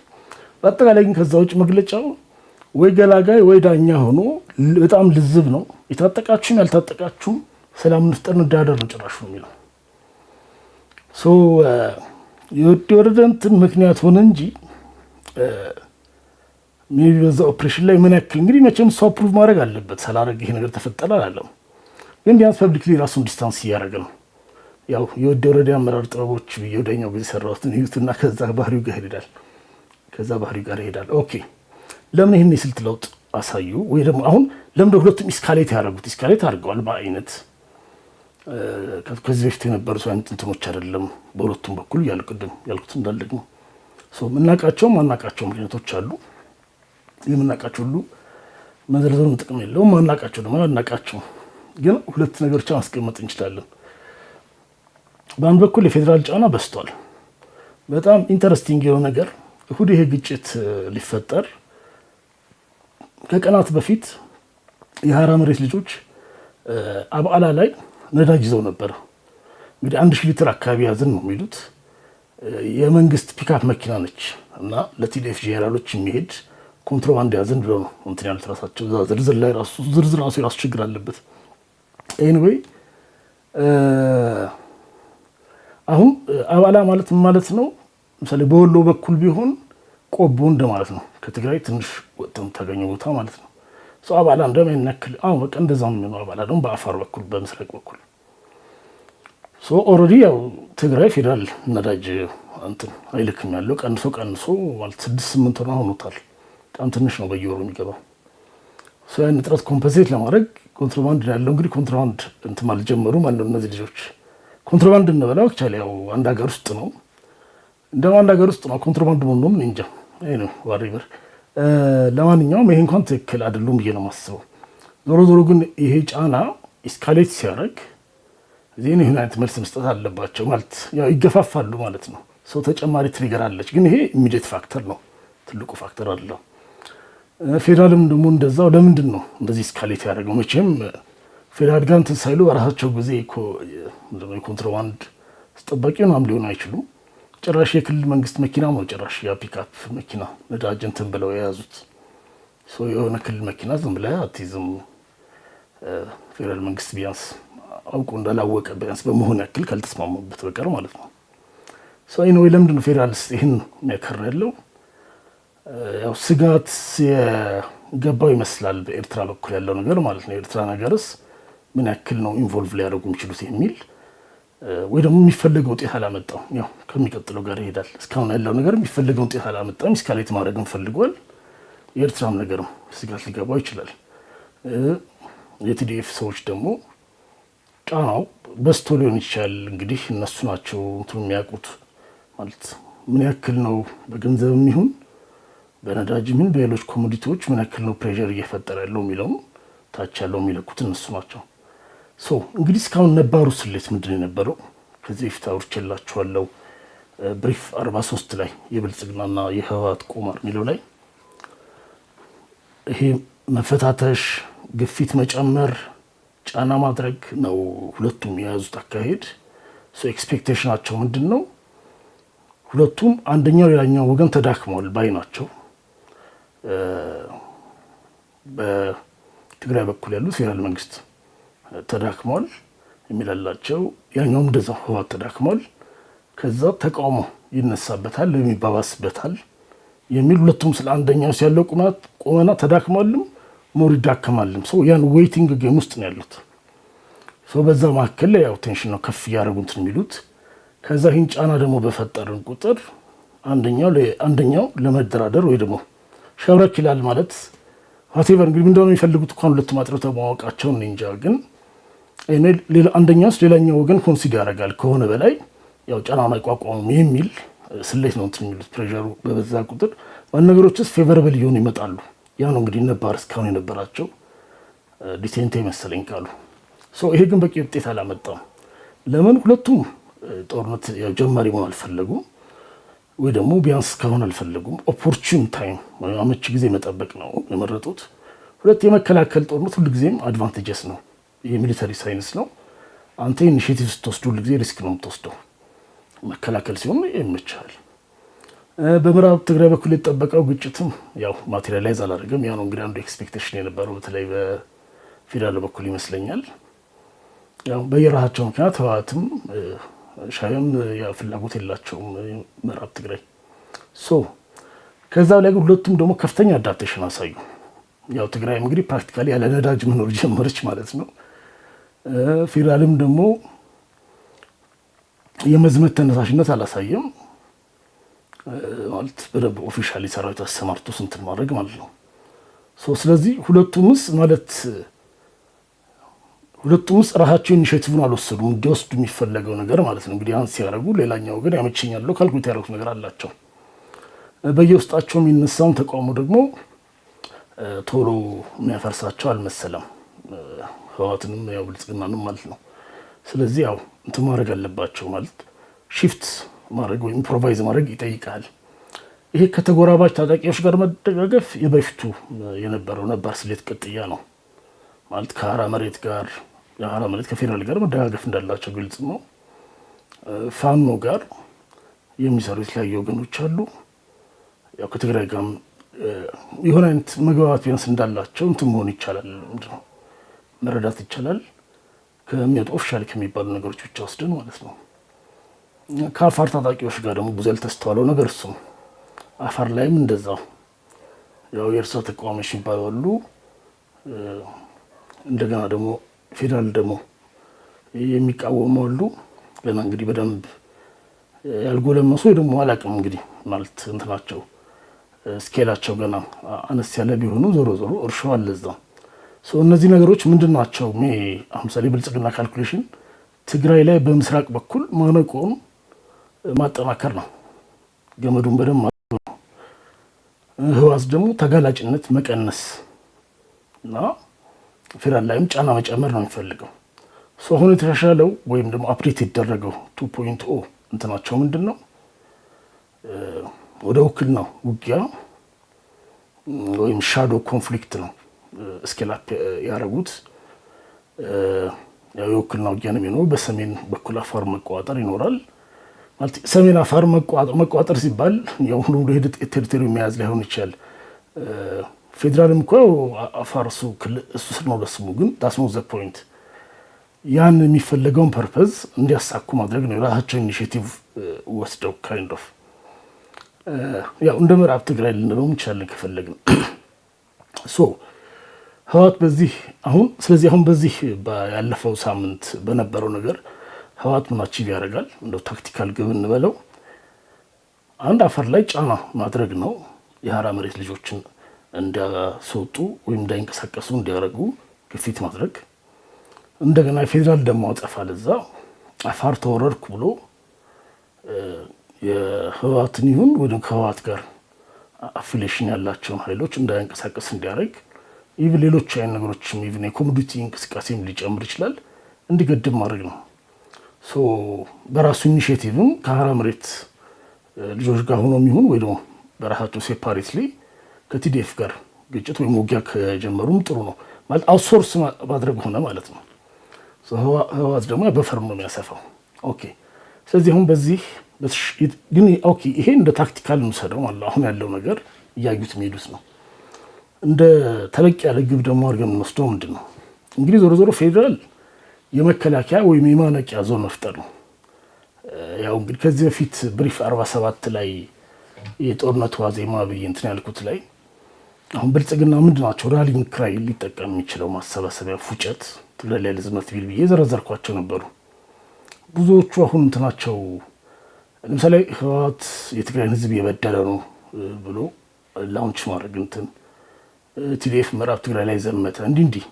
በአጠቃላይ ግን ከዛ ውጭ መግለጫው ወይ ገላጋይ ወይ ዳኛ ሆኖ በጣም ልዝብ ነው። የታጠቃችሁም ያልታጠቃችሁም ሰላም እንፍጠር እንዳደር ነው ጭራሽ ነው የሚለው። የወረደንትን ምክንያት ሆነ እንጂ ሜቢ በዛ ኦፕሬሽን ላይ ምን ያክል እንግዲህ መቼም ሰው ፕሩቭ ማድረግ አለበት ስላደረገ ይሄ ነገር ተፈጠረ አላለም። ግን ቢያንስ ፐብሊክሊ ራሱን ዲስታንስ እያደረገ ነው። ያው የወደ ወረዳ አመራር ጥበቦች ወደኛው ጊዜ ሰራሁትን ይዩትና ከዛ ባህሪው ጋር ይሄዳል። ኦኬ ለምን ይሄን የስልት ለውጥ አሳዩ? ወይ ደግሞ አሁን ለምን ሁለቱም ኢስካሌት ያደረጉት? ኢስካሌት አድርገዋል በአይነት ከዚህ በፊት የነበሩ አይነት እንትኖች አይደለም። በሁለቱም በኩል ያልኩት እንዳለ ደግሞ የምናውቃቸውም ማናውቃቸው ምክንያቶች አሉ። የምናውቃቸው ሁሉ መዘርዘሩን ጥቅም የለውም። ማናውቃቸው ደግሞ አናውቃቸው። ግን ሁለት ነገሮችን ማስቀመጥ እንችላለን። በአንድ በኩል የፌዴራል ጫና በስቷል። በጣም ኢንተረስቲንግ የሆነ ነገር እሁድ ይሄ ግጭት ሊፈጠር ከቀናት በፊት የሀራ መሬት ልጆች አብዓላ ላይ ነዳጅ ይዘው ነበር። እንግዲህ 1000 ሊትር አካባቢ ያዝን ነው የሚሉት። የመንግስት ፒክአፕ መኪና ነች እና ለቲዲኤፍ ጄኔራሎች የሚሄድ ኮንትሮባንድ ያዝን ብለው ነው እንትን ያሉት ራሳቸው። ዝርዝር ላይ ራሱ የራሱ ችግር አለበት። ኤኒዌይ አሁን አብዓላ ማለት ነው ለምሳሌ በወሎ በኩል ቢሆን ቆቦ እንደማለት ነው። ከትግራይ ትንሽ ወጥተው ታገኘው ቦታ ማለት ነው። አብዓላ እንደማይነክል በቃ እንደዛ ነው። አብዓላ ደግሞ በአፋር በኩል በምስራቅ በኩል ኦልሬዲ ያው ትግራይ ፌደራል ነዳጅ እንትን አይልክም ያለው ቀንሶ ማለት 6-8 ወር ሆኖታል። በጣም ትንሽ ነው በየወሩ የሚገባው። ያን እጥረት ኮምፐንሴት ለማድረግ ኮንትሮባንድ ያለው እንግዲህ ኮንትሮባንድ እንትን ማለት ጀመሩ ማለት ነው። እነዚህ ልጆች ኮንትሮባንድ እንበላው ብቻ ያው አንድ ሀገር ውስጥ ነው አንድ ሀገር ውስጥ ነው ኮንትሮባንድ ምን ነው እንጃ ነው ዋሪበር። ለማንኛውም ይሄ እንኳን ትክክል አይደሉም ብዬ ነው የማስበው። ዞሮ ግን ይሄ ጫና ኢስካሌት ሲያደርግ እዚህ ነው አይነት መልስ መስጠት አለባቸው ማለት ያው ይገፋፋሉ ማለት ነው። ተጨማሪ ትሪገር አለች። ግን ይሄ ኢሚዲየት ፋክተር ነው ትልቁ ፋክተር አይደለም። ፌዴራልም ደግሞ እንደዛው ለምንድን ነው እንደዚህ ስካሌት ያደረገው? መቼም ፌዴራል ጋር እንትን ሳይሉ በራሳቸው ጊዜ የኮንትሮባንድ አስጠባቂ ምናምን ሊሆኑ አይችሉም። ጭራሽ የክልል መንግስት መኪና ነው ጭራሽ የፒክአፕ መኪና ነዳጅ እንትን ብለው የያዙት። የሆነ ክልል መኪና ዝም ብለህ አትይዝም። ፌዴራል መንግስት ቢያንስ አውቆ እንዳላወቀ ቢያንስ በመሆን ያክል ካልተስማማበት በቀር ማለት ነው። ወይ ለምንድን ነው ፌዴራልስ ይህን የሚያከራ ያለው? ያው ስጋት የገባው ይመስላል በኤርትራ በኩል ያለው ነገር ማለት ነው። የኤርትራ ነገርስ ምን ያክል ነው ኢንቮልቭ ሊያደርጉ የሚችሉት የሚል ወይ ደግሞ የሚፈለገው ውጤት አላመጣም። ያው ከሚቀጥለው ጋር ይሄዳል። እስካሁን ያለው ነገር የሚፈለገው ውጤት አላመጣም። ኢስካሌት ማድረግን ፈልጓል። የኤርትራም ነገርም ስጋት ሊገባው ይችላል። የቲዲኤፍ ሰዎች ደግሞ ጫናው በስቶ ሊሆን ይችላል። እንግዲህ እነሱ ናቸው እንትን የሚያውቁት ማለት ምን ያክል ነው በገንዘብም ይሁን በነዳጅም ይሁን በሌሎች ኮሞዲቲዎች ምን ያክል ነው ፕሬሸር እየፈጠረ ያለው የሚለውም ታች ያለው የሚለኩት እነሱ ናቸው። እንግዲህ እስካሁን ነባሩ ስሌት ምንድን ነው የነበረው? ከዚህ በፊት አውርቼላችኋለሁ። ብሪፍ 43 ላይ የብልጽግናና የህወሓት ቁማር የሚለው ላይ ይሄ መፈታተሽ፣ ግፊት መጨመር፣ ጫና ማድረግ ነው ሁለቱም የያዙት አካሄድ። ኤክስፔክቴሽናቸው ምንድን ነው? ሁለቱም አንደኛው ሌላኛው ወገን ተዳክመዋል ባይ ናቸው። በትግራይ በኩል ያሉት ፌዴራል መንግስት ተዳክመዋል የሚላላቸው፣ ያኛውም እንደዛው ህወሓት ተዳክመዋል። ከዛ ተቃውሞ ይነሳበታል ወይም ይባባስበታል የሚል ሁለቱም ስለ አንደኛው ያለው ቁመና ተዳክመዋልም ሞር ይዳከማልም። ያን ዌይቲንግ ጌም ውስጥ ነው ያሉት። በዛ መካከል ላይ ያው ቴንሽን ነው ከፍ እያደረጉት የሚሉት። ከዛ ይህን ጫና ደግሞ በፈጠርን ቁጥር አንደኛው ለመደራደር ወይ ደግሞ ሸብረክ ይላል ማለት ሀቴቨር እንግዲህ እንደሆነ የሚፈልጉት እንኳን ሁለቱም አጥርተው ማወቃቸውን እንጃ። ግን አንደኛው ውስጥ ሌላኛው ወገን ኮንሲደር ያደርጋል ከሆነ በላይ ያው ጫናውን አይቋቋሙም የሚል ስሌት ነው እንትን የሚሉት። ፕሬሸሩ በበዛ ቁጥር ነገሮች ውስጥ ፌቨረብል እየሆኑ ይመጣሉ። ያ ነው እንግዲህ ነባር እስካሁን የነበራቸው ዲቴንቴ መሰለኝ ካሉ። ይሄ ግን በቂ ውጤት አላመጣም። ለምን? ሁለቱም ጦርነት ያው ጀማሪ መሆን አልፈለጉም፣ ወይ ደግሞ ቢያንስ እስካሁን አልፈለጉም። ኦፖርቹን ታይም አመቺ ጊዜ መጠበቅ ነው የመረጡት። ሁለት የመከላከል ጦርነት ሁልጊዜም አድቫንቴጀስ ነው። የሚሊተሪ ሳይንስ ነው። አንተ ኢኒሼቲቭ ስትወስዱ ሁልጊዜ ሪስክ ነው የምትወስደው። መከላከል ሲሆን ይመቻል። በምዕራብ ትግራይ በኩል የተጠበቀው ግጭትም ያው ማቴሪያላይዝ አላደረገም። ያው ነው እንግዲህ አንዱ ኤክስፔክቴሽን የነበረው በተለይ በፌዴራል በኩል ይመስለኛል። ያው በየራሳቸው ምክንያት ህወሓትም ሻዕቢያም ያው ፍላጎት የላቸውም ምዕራብ ትግራይ። ከዛ ላይ ግን ሁለቱም ደግሞ ከፍተኛ አዳፕቴሽን አሳዩ። ያው ትግራይም እንግዲህ ፕራክቲካሊ ያለ ነዳጅ መኖር ጀመረች ማለት ነው። ፌዴራልም ደግሞ የመዝመት ተነሳሽነት አላሳየም ማለት በደንብ ኦፊሻሊ ሰራዊት አሰማርቶ ስንትን ማድረግ ማለት ነው። ስለዚህ ሁለቱምስ ራሳቸው ኢኒሼቲቭን አልወሰዱም እንዲወስዱ የሚፈለገው ነገር ማለት ነው። እንግዲህ አንስ ሲያደርጉ ሌላኛው ግን ያመቸኛለሁ ካልኩሌት ያደረጉት ነገር አላቸው። በየውስጣቸው የሚነሳውን ተቃውሞ ደግሞ ቶሎ የሚያፈርሳቸው አልመሰለም። ህወሓትንም ያው ብልጽግናንም ማለት ነው። ስለዚህ ያው እንትን ማድረግ አለባቸው ማለት ሺፍት ማድረግ ወይም ኢምፕሮቫይዝ ማድረግ ይጠይቃል። ይሄ ከተጎራባች ታጣቂዎች ጋር መደጋገፍ የበፊቱ የነበረው ነባር ስሌት ቅጥያ ነው ማለት ከሀራ መሬት ከፌዴራል ጋር መደጋገፍ እንዳላቸው ግልጽ ነው። ፋኖ ጋር የሚሰሩ የተለያዩ ወገኖች አሉ። ያው ከትግራይ ጋር የሆነ አይነት መግባባት ቢያንስ እንዳላቸው እንትን መሆን ይቻላል፣ መረዳት ይቻላል። ከሚወጡ ኦፊሻል ከሚባሉ ነገሮች ብቻ ወስደን ማለት ነው። ከአፋር ታጣቂዎች ጋር ደግሞ ብዙ ያልተስተዋለው ነገር እሱ ነው። አፋር ላይም እንደዛው ያው የእርሷ ተቃዋሚዎች ይባላሉ። እንደገና ደግሞ ፌዴራል ደግሞ የሚቃወሙ አሉ። ገና እንግዲህ በደንብ ያልጎለመሱ ወይ ደግሞ አላውቅም እንግዲህ ማለት እንትናቸው ስኬላቸው ገና አነስ ያለ ቢሆኑ ዞሮ እርሾ አለ እዛ። እነዚህ ነገሮች ምንድን ናቸው? ለምሳሌ ብልጽግና ካልኩሌሽን ትግራይ ላይ በምስራቅ በኩል ማነቆን ማጠናከር ነው፣ ገመዱን በደንብ ነው። ህወሓት ደግሞ ተጋላጭነት መቀነስ እና ፌዴራል ላይም ጫና መጨመር ነው የሚፈልገው። አሁን የተሻሻለው ወይም ደግሞ አፕዴት የተደረገው 2.0 እንትናቸው ምንድን ነው? ወደ ውክልና ውጊያ ወይም ሻዶ ኮንፍሊክት ነው ስኬላፕ ያደረጉት። ያው የውክልና ውጊያ ነው የሚሆነው። በሰሜን በኩል አፋር መቋጠር ይኖራል ማለት ሰሜን አፋር መቋጠር ሲባል ያው ሁሉ ሄድ ቴሪቶሪ የሚያዝ ላይሆን ይችላል። ፌዴራልም እኮ አፋር እሱ ስር ነው ለስሙ፣ ግን ዳስሞ ዘ ፖይንት ያን የሚፈለገውን ፐርፐዝ እንዲያሳኩ ማድረግ ነው። የራሳቸው ኢኒሼቲቭ ወስደው ካይንድ ኦፍ ያው እንደ ምዕራብ ትግራይ ልንለው እንችላለን ከፈለግን። ሶ ህወሓት በዚህ አሁን በዚህ ያለፈው ሳምንት በነበረው ነገር ህወሓት ምን አቺቭ ያደርጋል? እንደው ታክቲካል ግብ እንበለው አንድ አፋር ላይ ጫና ማድረግ ነው። የሀራ መሬት ልጆችን እንዲያስወጡ ወይም እንዳይንቀሳቀሱ እንዲያደርጉ ግፊት ማድረግ። እንደገና ፌዴራል ደግሞ አጸፋ ለዛ አፋር ተወረድኩ ብሎ የህወሓትን ይሁን ወደ ከህወሓት ጋር አፊሊዬሽን ያላቸውን ኃይሎች እንዳይንቀሳቀስ እንዲያደርግ ኢቭን ሌሎች አይነት ነገሮችም ኢቭን የኮሚኒቲ እንቅስቃሴም ሊጨምር ይችላል እንዲገድብ ማድረግ ነው። ሶ በራሱ ኢኒሼቲቭም ከሀራ መሬት ልጆች ጋር ሆኖ የሚሆን ወይ ደግሞ በራሳቸው ሴፓሬትሊ ከቲዲኤፍ ጋር ግጭት ወይም ውጊያ ከጀመሩም ጥሩ ነው ማለት አውትሶርስ ማድረግ ሆነ ማለት ነው። ህወሓት ደግሞ በፈርም ነው የሚያሰፋው። ኦኬ ስለዚህ አሁን በዚህ ግን ኦኬ ይሄ እንደ ታክቲካል እንውሰደው ማለት አሁን ያለው ነገር እያዩት የሚሄዱት ነው። እንደ ተለቅ ያለ ግብ ደግሞ አድርገን የምንወስደው ምንድን ነው እንግዲህ ዞሮ ዞሮ ፌዴራል የመከላከያ ወይም የማነቂያ ዞን መፍጠር ነው። ያው እንግዲህ ከዚህ በፊት ብሪፍ 47 ላይ የጦርነቱ ዋዜማ ብዬ እንትን ያልኩት ላይ አሁን ብልጽግና ምንድን ናቸው ራሊንግ ክራይ ሊጠቀም የሚችለው ማሰባሰቢያ ፉጨት ትግራይ ላይ ለዝመት ቢል ብዬ ዘረዘርኳቸው ነበሩ። ብዙዎቹ አሁን እንትናቸው ለምሳሌ ህወሓት የትግራይን ህዝብ የበደለ ነው ብሎ ላውንች ማድረግ እንትን ቲዲኤፍ ምዕራብ ትግራይ ላይ ዘመተ እንዲህ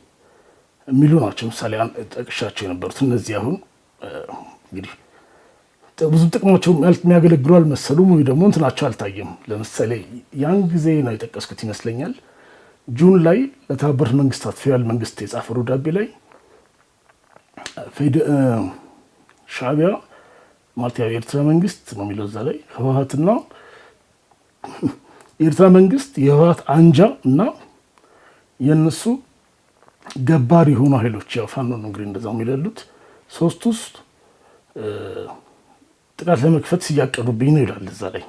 የሚሉ ናቸው። ምሳሌ ጠቅሻቸው የነበሩት እነዚህ አሁን እንግዲህ ብዙ ጥቅማቸው የሚያገለግሉ አልመሰሉም ወይ ደግሞ እንትናቸው አልታየም። ለምሳሌ ያን ጊዜ ነው የጠቀስኩት ይመስለኛል ጁን ላይ ለተባበሩት መንግስታት ፌዴራል መንግስት የጻፈው ደብዳቤ ላይ ሻዕቢያ ማለት ያው የኤርትራ መንግስት ነው የሚለው እዛ ላይ ህወሓትና የኤርትራ መንግስት የህወሓት አንጃ እና የነሱ ገባር የሆኑ ኃይሎች ያው ፋኖ ነው እንግዲህ እንደዛው የሚለሉት ሶስቱ ውስጥ ጥቃት ለመክፈት ሲያቀዱብኝ ነው ይላል እዛ ላይ።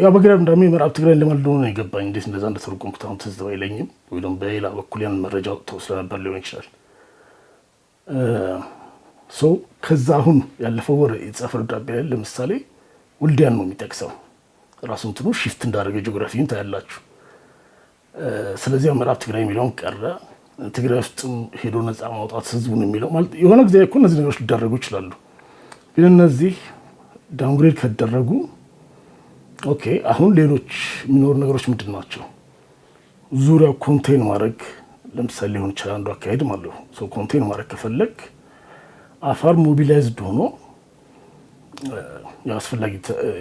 ያው በግራም ደግሞ ምዕራብ ትግራይ ለማለት ነው የገባኝ። እንዴት እንደዛ እንደተረጎምኩት አሁን ትዝ አይለኝም፣ ወይ ደግሞ በሌላ በኩል ያን መረጃ ወጥቶ ስለነበር ሊሆን ይችላል። ከዛ አሁን ያለፈው ወር የተጻፈው ደብዳቤ ላይ ለምሳሌ ወልዲያን ነው የሚጠቅሰው። ራሱን ትኑ ሽፍት እንዳደረገ ጂኦግራፊን ታያላችሁ። ስለዚህ ምዕራብ ትግራይ የሚለውን ቀረ። ትግራይ ውስጥም ሄዶ ነፃ ማውጣት ህዝቡን የሚለው ማለት የሆነ ጊዜ እኮ እነዚህ ነገሮች ሊደረጉ ይችላሉ። ግን እነዚህ ዳውንግሬድ ከተደረጉ ኦኬ አሁን ሌሎች የሚኖሩ ነገሮች ምንድን ናቸው? ዙሪያው ኮንቴን ማድረግ ለምሳሌ ሊሆን ይችላል አንዱ አካሄድ ማለት ነው። ኮንቴን ማድረግ ከፈለግ አፋር ሞቢላይዝድ ሆኖ አስፈላጊ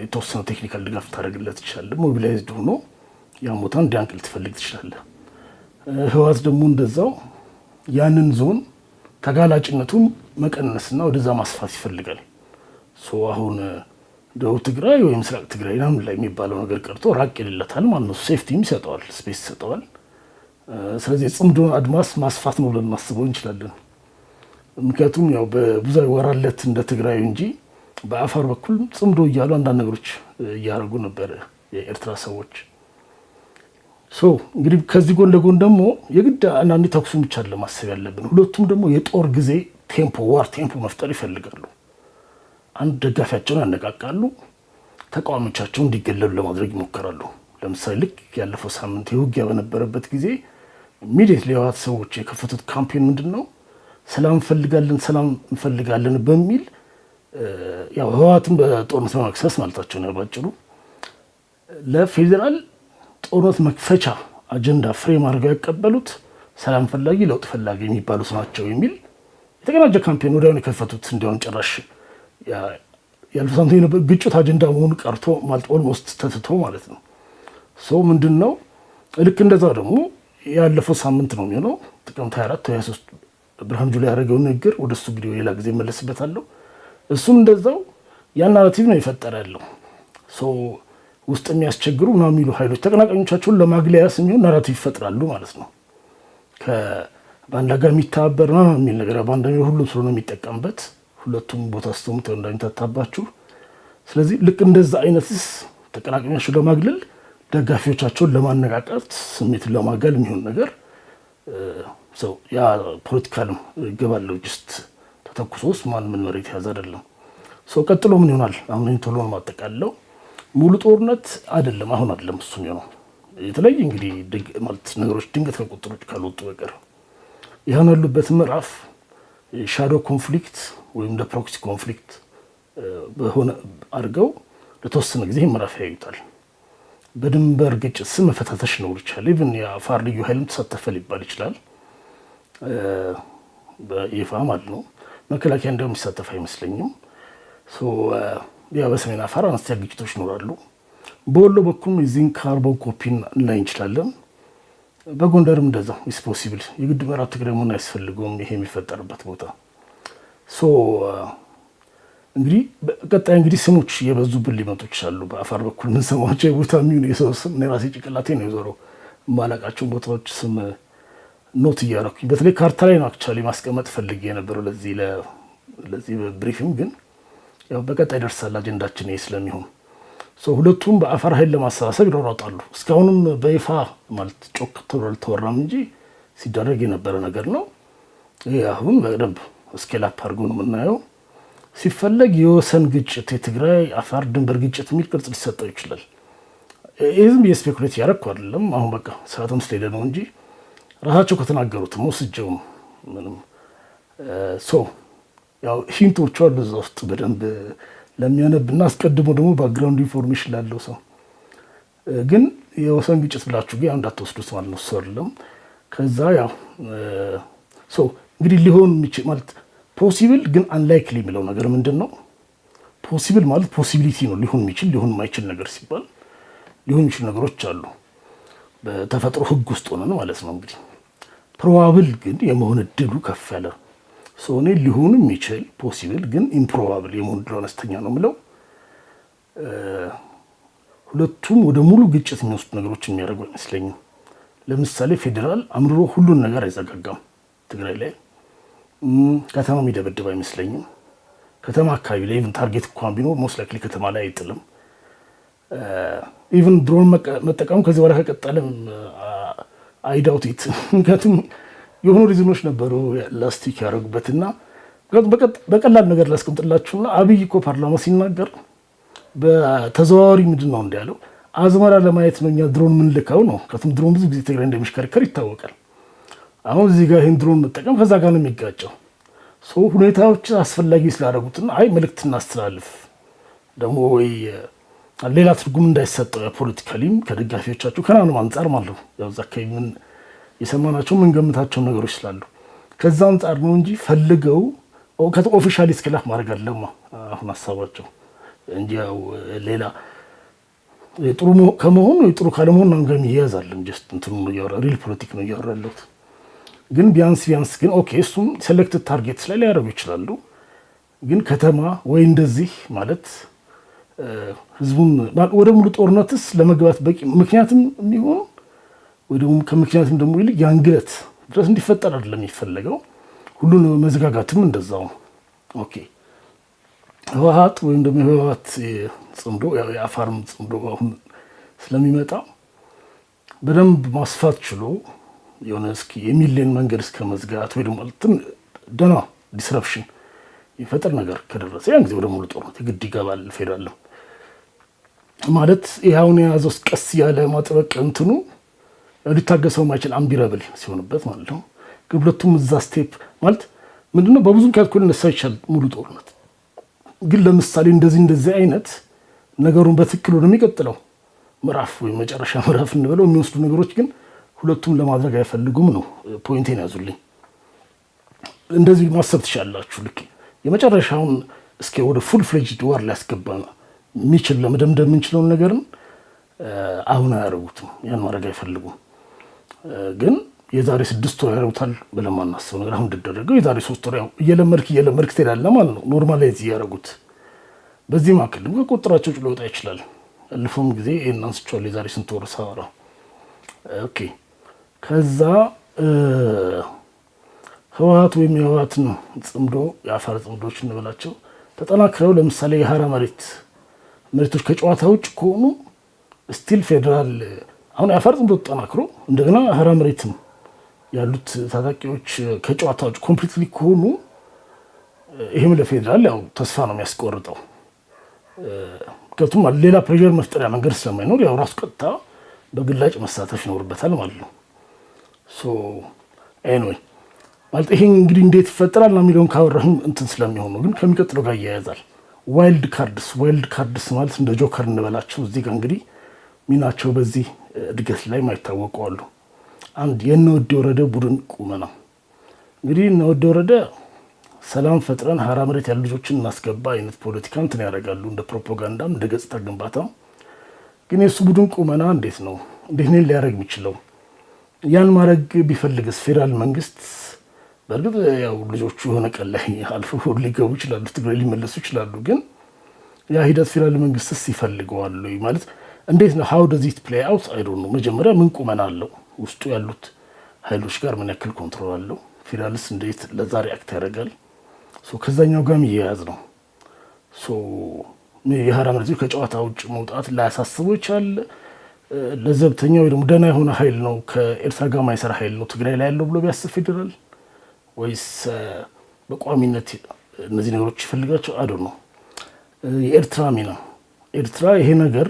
የተወሰነ ቴክኒካል ድጋፍ ታደርግለት ይችላል። ሞቢላይዝድ ሆኖ ያን ቦታ እንዲያንቅል ትፈልግ ትችላለህ። ህወሓት ደግሞ እንደዛው ያንን ዞን ተጋላጭነቱን መቀነስና ወደዛ ማስፋት ይፈልጋል። አሁን ደቡብ ትግራይ ወይም ምስራቅ ትግራይ ምናምን ላይ የሚባለው ነገር ቀርቶ ራቅ ይልለታል ማለት ነው። ሴፍቲም ይሰጠዋል፣ ስፔስ ይሰጠዋል። ስለዚህ ጽምዶን አድማስ ማስፋት ነው ብለን ማስበው እንችላለን። ምክንያቱም ያው በብዙ ወራለት እንደ ትግራይ እንጂ በአፋር በኩል ጽምዶ እያሉ አንዳንድ ነገሮች እያደረጉ ነበር የኤርትራ ሰዎች። እንግዲህ ከዚህ ጎን ለጎን ደግሞ የግድ አንዳንዴ ተኩሱን ብቻ ለማሰብ ያለብን፣ ሁለቱም ደግሞ የጦር ጊዜ ዋር ቴምፖ መፍጠር ይፈልጋሉ። አንድ ደጋፊያቸውን ያነቃቃሉ፣ ተቃዋሚዎቻቸውን እንዲገለሉ ለማድረግ ይሞክራሉ። ለምሳሌ ልክ ያለፈው ሳምንት የውጊያ በነበረበት ጊዜ ኢሚዲየትሊ የህወሓት ሰዎች የከፈቱት ካምፔን ምንድን ነው? ሰላም እንፈልጋለን በሚል ያው ህወሓትን በጦርነት በመክሰስ ማለታቸው ነው ባጭሩ። ለፌዴራል ጦርነት መክፈቻ አጀንዳ ፍሬም አድርገው ያቀበሉት ሰላም ፈላጊ ለውጥ ፈላጊ የሚባሉት ናቸው የሚል የተቀናጀ ካምፔን ወዲያውኑ የከፈቱት። እንዲያውም ጭራሽ ያለፈው ሳምንት የነበረ ግጭት አጀንዳ መሆኑ ቀርቶ ማለት ኦልሞስት ተትቶ ማለት ነው። ምንድን ነው ልክ እንደዛው ደግሞ ያለፈው ሳምንት ነው የሚሆነው ጥቅምት 24 23 ብርሃኑ ጁላ ያደረገው ንግግር ወደ እሱ ቪዲዮ ሌላ ጊዜ መለስበታለሁ። እሱም እንደዛው ያን ናራቲቭ ነው የፈጠረ ያለው። ውስጥ የሚያስቸግሩ ምናምን የሚሉ ኃይሎች ተቀናቃኞቻቸውን ለማግለያስ የሚሆን ናራቲቭ ይፈጥራሉ ማለት ነው። ከባንዳ ጋር የሚተባበር ምናምን የሚል ነገር ባንዳ ሁሉም ስለሆነ የሚጠቀምበት ሁለቱም ቦታ ስተሙት እንዳይታባችሁ። ስለዚህ ልክ እንደዛ አይነትስ ተቀናቃኞቻቸውን ለማግለል ደጋፊዎቻቸውን ለማነቃቃት ስሜትን ለማጋል የሚሆን ነገር ሰው ያ ፖለቲካልም ገባለው ጅስት ተተኩሶስ ማን ምን መሬት ያዝ አይደለም። ሰው ቀጥሎ ምን ይሆናል? አሁን ቶሎ ነው ማጠቃለው። ሙሉ ጦርነት አይደለም አሁን አይደለም እሱ ነው የተለየ እንግዲህ ማለት ነገሮች ድንገት ከቁጥጥር ውጭ ካልወጡ በቀር ያን ያሉበት ምዕራፍ ሻዶ ኮንፍሊክት ወይም ፕሮክሲ ኮንፍሊክት በሆነ አድርገው ለተወሰነ ጊዜ ምዕራፍ ያዩታል። በድንበር ግጭት ስም መፈታተሽ ነው ይችላል። ኢቭን የአፋር ልዩ ኃይልም ተሳተፈ ሊባል ይችላል። በይፋ ማለት ነው። መከላከያ እንደውም የሚሳተፍ አይመስለኝም። ያ በሰሜን አፋር አነስተኛ ግጭቶች ይኖራሉ። በወሎ በኩል የዚህን ካርቦን ኮፒን ላይ እንችላለን። በጎንደርም እንደዛው ኢስ ፖሲብል የግድ ምዕራብ ትግራይ መሆን አያስፈልገውም ይሄ የሚፈጠርበት ቦታ። እንግዲህ ቀጣይ እንግዲህ ስሞች የበዙብን ሊመጡ ይችላሉ። በአፋር በኩል ምን ሰማቸው የቦታ የሚሆን የሰው ስም የራሴ ጭንቅላቴ ነው የዞረው። ማላቃቸውን ቦታዎች ስም ኖት እያደረኩኝ በተለይ ካርታ ላይ ነው አክቹዋሊ ማስቀመጥ ፈልጌ የነበረው ለዚህ ብሪፊንግ ግን ያው በቀጣይ ደርሳል አጀንዳችን ይሄ ስለሚሆን ሁለቱም በአፋር ኃይል ለማሰባሰብ ይሯሯጣሉ። እስካሁንም በይፋ ማለት ጮክ ተብሎ አልተወራም እንጂ ሲደረግ የነበረ ነገር ነው። ይሄ አሁን በደንብ ስኬል አፕ አድርጎ ነው የምናየው። ሲፈለግ የወሰን ግጭት የትግራይ አፋር ድንበር ግጭት የሚል ቅርጽ ሊሰጠው ይችላል። ይህም የስፔኩሌት ያደረኩ አይደለም። አሁን በቃ ሰዓትም ስለሄደ ነው እንጂ ራሳቸው ከተናገሩት ወስጀው ነው ምንም ያው ሂንቶቹ አሉ እዛ ውስጥ በደንብ ለሚያነብና አስቀድሞ ደግሞ ባክግራውንድ ኢንፎርሜሽን ላለው ሰው ግን የወሰን ግጭት ብላችሁ ግን እንዳትወስዱት ማለት ነው። አይደለም ከዛ ያው እንግዲህ ሊሆን የሚችል ማለት ፖሲብል ግን አንላይክሊ የሚለው ነገር ምንድን ነው? ፖሲብል ማለት ፖሲቢሊቲ ነው። ሊሆን የሚችል ሊሆን የማይችል ነገር ሲባል ሊሆን የሚችል ነገሮች አሉ በተፈጥሮ ህግ ውስጥ ሆነን ማለት ነው። እንግዲህ ፕሮባብል ግን የመሆን እድሉ ከፍ ያለ እኔ ሊሆን የሚችል ፖሲብል ግን ኢምፕሮባብል የመሆን እድሉ አነስተኛ ነው የምለው። ሁለቱም ወደ ሙሉ ግጭት የሚወስዱ ነገሮች የሚያደርጉ አይመስለኝም። ለምሳሌ ፌዴራል አምርሮ ሁሉን ነገር አይዘጋጋም። ትግራይ ላይ ከተማ የሚደበድብ አይመስለኝም። ከተማ አካባቢ ላይ ኢቭን ታርጌት እንኳን ቢኖር ሞስት ላይክሊ ከተማ ላይ አይጥልም። ኢቭን ድሮን መጠቀሙ ከዚህ በኋላ ከቀጠለም አይዳውት ምክንያቱም የሆኑ ሪዝኖች ነበሩ ላስቲክ ያደረጉበትና በቀላል ነገር ላስቀምጥላችሁና አብይ እኮ ፓርላማ ሲናገር በተዘዋዋሪ ምንድን ነው እንዳለው አዝመራ ለማየት ነው እኛ ድሮን የምንልከው ነው። ከቱም ድሮን ብዙ ጊዜ ትግራይ እንደሚሽከረከር ይታወቃል። አሁን እዚህ ጋር ይሄን ድሮን መጠቀም ከዛ ጋር ነው የሚጋጨው። ሁኔታዎች አስፈላጊ ስላደረጉትና መልእክት እናስተላልፍ ደግሞ ወይ ሌላ ትርጉም እንዳይሰጠው ፖለቲካሊም ከደጋፊዎቻቸው ከናንም አንጻር ማለት ነው ያው አካባቢ ምን የሰማናቸው ምን ገምታቸው ነገሮች ስላሉ ከዛ አንጻር ነው እንጂ ፈልገው ኦፊሻሊ ስክላፍ ማድረግ አለማ አሁን ሀሳባቸው እንጂ ያው ሌላ ጥሩ ከመሆኑ ጥሩ ካለመሆኑ ነው ገም ይያዛልም ጀስት እንትኑ ነው ያወራ ሪል ፖለቲክ ነው ያወራለት። ግን ቢያንስ ግን ኦኬ እሱም ሴሌክትድ ታርጌትስ ላይ ሊያደርጉ ይችላሉ። ግን ከተማ ወይ እንደዚህ ማለት ህዝቡን ወደ ሙሉ ጦርነትስ ለመግባት በቂ ምክንያትም የሚሆን ወይ ደግሞ ከምክንያትም ደግሞ ይልቅ ያንግለት ድረስ እንዲፈጠር አይደለም የሚፈለገው። ሁሉን መዘጋጋትም እንደዛው ኦኬ ህወሓት ወይም ደግሞ ህወሓት ጽምዶ የአፋርም ጽምዶ አሁን ስለሚመጣ በደንብ ማስፋት ችሎ የሆነ እስኪ የሚሊዮን መንገድ እስከ መዝጋት ወይ ደግሞ ደና ዲስረፕሽን ይፈጠር ነገር ከደረሰ ያን ጊዜ ወደ ሙሉ ጦርነት ግድ ይገባል። ፌዴራል ማለት ይሄውን የያዘው ቀስ ያለ ማጥበቅ እንትኑ ሊታገሰው ማይችል አምቢራብል ሲሆንበት ማለት ነው። ሁለቱም እዛ ስቴፕ ማለት ምንድነው በብዙ ምክንያት ሊነሳ ይችላል ሙሉ ጦርነት። ግን ለምሳሌ እንደዚህ አይነት ነገሩን በትክክል ወደሚቀጥለው ምዕራፍ ወይ መጨረሻ ምዕራፍ እንበለው የሚወስዱ ነገሮች ግን ሁለቱም ለማድረግ አይፈልጉም ነው ፖይንቴን ያዙልኝ። እንደዚህ ማሰብ ትችላላችሁ። ልክ የመጨረሻውን እስከ ወደ ፉል ፍሌጅድ ዋር ሊያስገባ የሚችል ለመደምደም የምንችለውን ነገርን አሁን አያደርጉትም። ያን ማድረግ አይፈልጉም። ግን የዛሬ 6 ወር ያደርጉታል ብለን ማናስበው ነገር አሁን እንደደረገው የዛሬ 3 ወር ያው እየለመድክ ትሄዳለህ ማለት ነው። ኖርማላይዝ ያደርጉት በዚህ ማከል ቁጥራቸው ሊወጣ ይችላል። አልፎም ጊዜ ይሄን አንስቼዋለሁ የዛሬ ስንት ወር ሳወራ። ኦኬ ከዛ ህወሓት ወይም የህወሓትን ጽምዶ የአፋር ጽምዶች እንበላቸው ተጠናክረው ለምሳሌ የሀራ መሬቶች ከጨዋታ ውጭ ከሆኑ ስቲል ፌዴራል አሁን የአፋር ጽምዶ ተጠናክሮ እንደገና ሀራ መሬትም ያሉት ታጣቂዎች ከጨዋታ ውጭ ኮምፕሊትሊ ከሆኑ ይሄም ለፌዴራል ያው ተስፋ ነው የሚያስቆርጠው። ምክንያቱም ሌላ ፕሬዠር መፍጠሪያ መንገድ ስለማይኖር ያው ራሱ ቀጥታ በግላጭ መሳተፍ ይኖርበታል ማለት ነው። ሶ ኤኒዌይ ማለት ይሄ እንግዲህ እንዴት ይፈጠራል ነው የሚለውን ካወራሁም እንትን ስለሚሆን ነው። ግን ከሚቀጥለው ጋር ያያያዛል። ዋይልድ ካርድስ ማለት እንደ ጆከር እንበላቸው እዚህ ጋር እንግዲህ ሚናቸው በዚህ እድገት ላይ ማይታወቁ አሉ። አንድ የነወዲ ወረደ ቡድን ቁመና እንግዲህ እነወዲ ወረደ ሰላም ፈጥረን ሀራ መሬት ያሉ ልጆችን እናስገባ አይነት ፖለቲካ እንትን ያደርጋሉ እንደ ፕሮፓጋንዳም እንደ ገጽታ ግንባታም። ግን የሱ ቡድን ቁመና እንዴት ነው ሊያደርግ የሚችለው? ያን ማድረግ ቢፈልግስ ፌዴራል መንግስት በእርግጥ ያው ልጆቹ የሆነ ቀን ላይ አልፈው ሊገቡ ይችላሉ፣ ትግራይ ሊመለሱ ይችላሉ። ግን ያ ሂደት ፌዴራል መንግስትስ ይፈልገዋል ማለት እንዴት ነው? ሃው ዶዝ ኢት ፕሌይ አውት አይ ዶንት ኖ። መጀመሪያ ምን ቁመና አለው? ውስጡ ያሉት ኃይሎች ጋር ምን ያክል ኮንትሮል አለው? ፌዴራልስ እንዴት ለዛ ሪአክት ያደርጋል? ከዛኛው ጋር የሚያያዝ ነው። የሀራ መሬቶች ከጨዋታ ውጭ መውጣት ላያሳስበው ይችላል። ለዘብተኛ ወይ ደግሞ ደህና የሆነ ኃይል ነው ከኤርትራ ጋር ማይሰራ ኃይል ነው ትግራይ ላይ ያለው ብሎ ቢያስብ ፌዴራል ወይስ በቋሚነት እነዚህ ነገሮች ይፈልጋቸው? አዶ ነው የኤርትራ ሚና። ኤርትራ ይሄ ነገር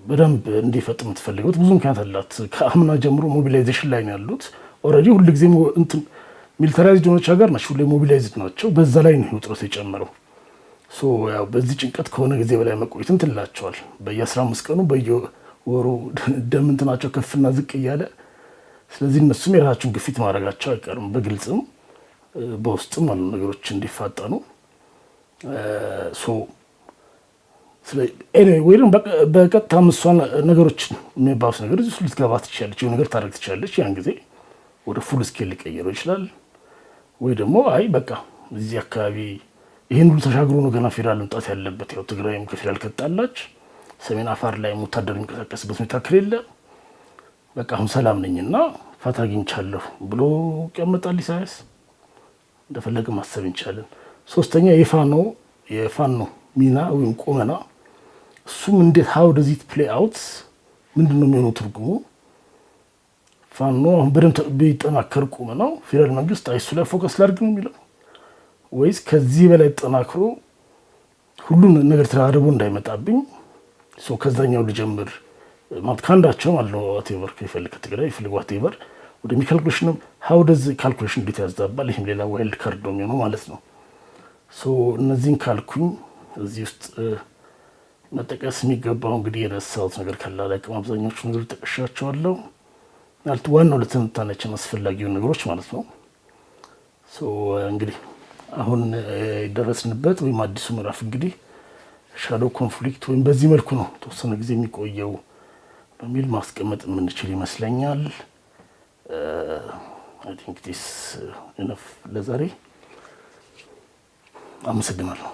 በደንብ እንዲፈጥም የምትፈልገው ብዙ ምክንያት አላት። ከአምና ጀምሮ ሞቢላይዜሽን ላይ ነው ያሉት። ኦልሬዲ ሁልጊዜ እንትን ሚሊታራይዝድ የሆነች ሀገር ናቸው፣ ሁሌ ሞቢላይዝድ ናቸው። በዛ ላይ ነው ውጥረት የጨመረው። ያው በዚህ ጭንቀት ከሆነ ጊዜ በላይ መቆየት እንትን ይላቸዋል። በየ15 ቀኑ በየወሩ ደም እንትናቸው ከፍና ዝቅ እያለ ስለዚህ እነሱም የራሳቸውን ግፊት ማድረጋቸው አይቀርም፣ በግልጽም በውስጥም አሉ ነገሮች እንዲፋጠኑ። ወይ በቀጥታ እሷን ነገሮችን የሚባሉት ነገር እዚህ ልትገባ ትችላለች፣ ነገር ታደርግ ትችላለች። ያን ጊዜ ወደ ፉል ስኬል ሊቀየረው ይችላል። ወይ ደግሞ አይ በቃ እዚህ አካባቢ ይህን ሁሉ ተሻግሮ ነው ገና ፌዴራል መምጣት ያለበት። ያው ትግራይም ከፌዴራል ከጣላች ሰሜን አፋር ላይ ወታደር የሚንቀሳቀስበት ሁኔታ ከሌለ በቃ አሁን ሰላም ነኝና ፋታ አግኝቻለሁ ብሎ ይቀመጣል። ኢሳያስ እንደፈለገ ማሰብ እንችላለን። ሶስተኛ የፋኖ ሚና ወይም ቁመና፣ እሱም እንዴት ሃው ዶዝ ኢት ፕሌይ አውት ምንድን ነው የሚሆነው ትርጉሙ? ፋኖ አሁን በደንብ ቢጠናከር ቁመናው ፌዴራል መንግስት እሱ ላይ ፎከስ ላድርግ ነው የሚለው ወይስ ከዚህ በላይ ተጠናክሮ ሁሉም ነገር ተራርቦ እንዳይመጣብኝ ከዛኛው ልጀምር ማለት ካንዳቸው አለው ዋቴቨር ከፈልክ ትግራይ ይፈልግ ዋቴቨር ወደ ካልኩሌሽንም ሃው ዶዝ ካልኩሌሽን እንዴት ያዛባል? ይሄም ሌላ ዋይልድ ካርድ ነው የሚሆነው ማለት ነው። እነዚህን ካልኩኝ እዚህ ውስጥ መጠቀስ የሚገባው እንግዲህ የረሳሁት ነገር ካለ አላውቅም። አብዛኞቹ ነገሮች ጠቅሻቸዋለሁ ማለት ዋናው ለትንታኔያችን አስፈላጊውን ነገሮች ማለት ነው። እንግዲህ አሁን የደረስንበት ወይም አዲሱ ምዕራፍ እንግዲህ ሻዶ ኮንፍሊክት ወይም በዚህ መልኩ ነው ተወሰነ ጊዜ የሚቆየው በሚል ማስቀመጥ የምንችል ይመስለኛል። አይ ቲንክ ዲስ ኢነፍ ለዛሬ። አመሰግናለሁ።